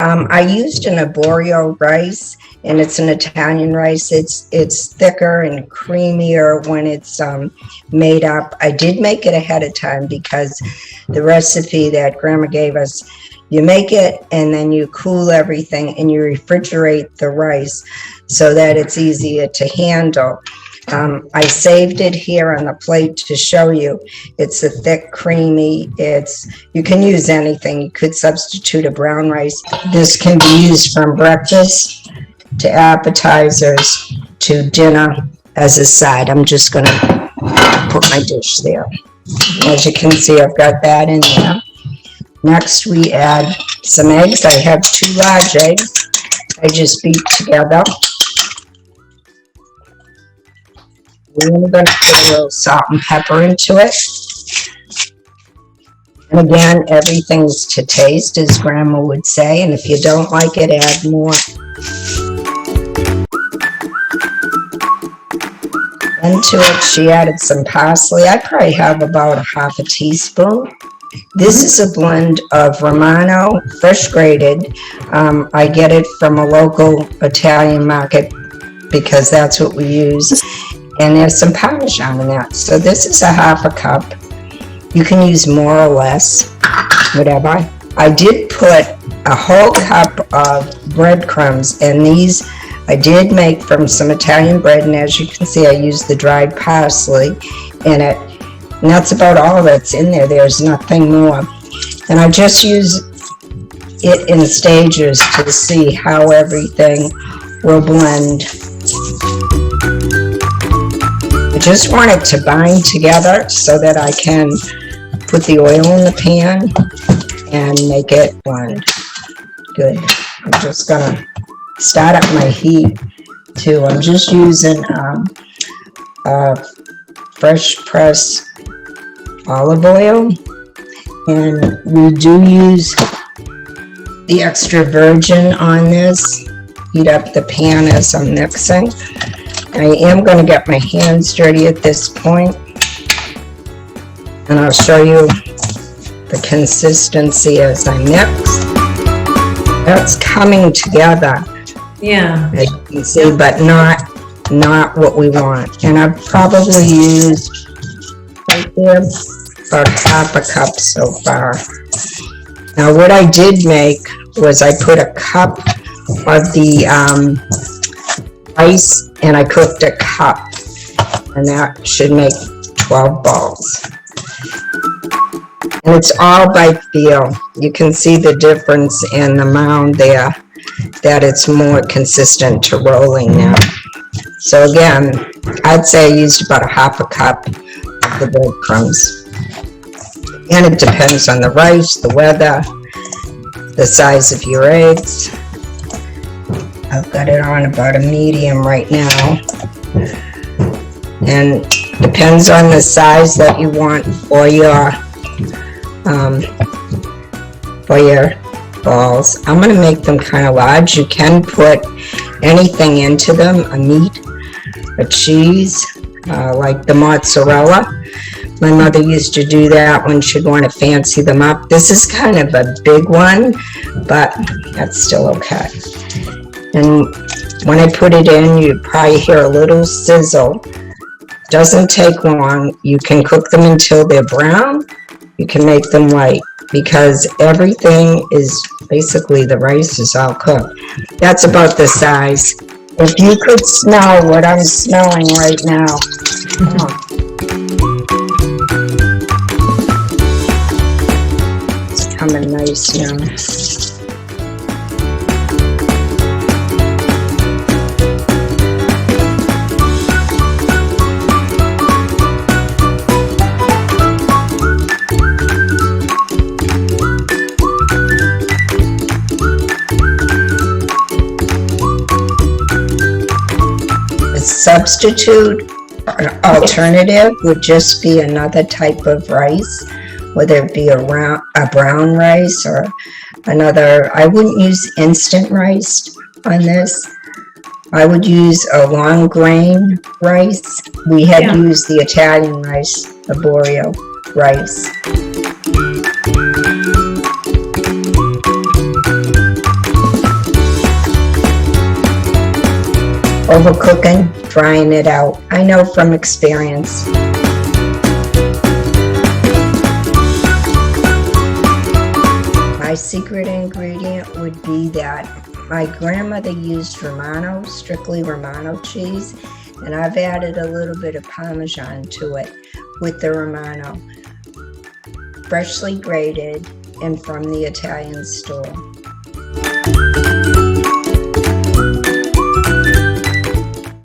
I used an arborio rice, and it's an Italian rice. It's thicker and creamier when it's made up. I did make it ahead of time because the recipe that Grandma gave us, you make it and then you cool everything and you refrigerate the rice so that it's easier to handle. I saved it here on the plate to show you. It's a thick, creamy, you can use anything. You could substitute a brown rice. This can be used from breakfast to appetizers to dinner as a side. I'm just gonna put my dish there. As you can see, I've got that in there. Next, we add some eggs. I have 2 large eggs. I just beat together. I'm going to put a little salt and pepper into it. And again, everything's to taste, as Grandma would say. And if you don't like it, add more. Into it, she added some parsley. I probably have about 1/2 teaspoon. This is a blend of Romano, fresh grated. I get it from a local Italian market because that's what we use. And there's some Parmesan in that. So this is a 1/2 cup. You can use more or less, whatever. I did put a whole cup of breadcrumbs, and these I did make from some Italian bread, and as you can see, I used the dried parsley in it. And that's about all that's in there. There's nothing more. And I just use it in stages to see how everything will blend. I just want it to bind together so that I can put the oil in the pan and make it blend. Good. I'm just gonna start up my heat too. I'm just using fresh pressed olive oil, and we do use the extra virgin on this. Heat up the pan as I'm mixing. I am going to get my hands dirty at this point, and I'll show you the consistency as I mix. That's coming together. Yeah. As you can see, but not what we want. And I've probably used right there about 1/2 cup so far. Now what I did make was I put a cup of the rice, and I cooked a cup, and that should make 12 balls. And it's all by feel. You can see the difference in the mound there, that it's more consistent to rolling now. So again, I'd say I used about 1/2 cup of the breadcrumbs. And it depends on the rice, the weather, the size of your eggs. I've got it on about a medium right now. And depends on the size that you want for your balls. I'm going to make them kind of large. You can put anything into them, a meat, a cheese, like the mozzarella. My mother used to do that when she'd want to fancy them up. This is kind of a big one, but that's still okay. And when I put it in, you probably hear a little sizzle. Doesn't take long. You can cook them until they're brown. You can make them white because everything is basically, the rice is all cooked. That's about the size. If you could smell what I'm smelling right now. It's coming nice now. Substitute alternative would just be another type of rice, whether it be a brown rice or another. I wouldn't use instant rice on this. I would use a long grain rice. We had used the Italian rice, arborio rice. overcooking, drying it out. I know from experience. My secret ingredient would be that my grandmother used Romano, strictly Romano cheese, and I've added a little bit of Parmesan to it with the Romano, freshly grated and from the Italian store.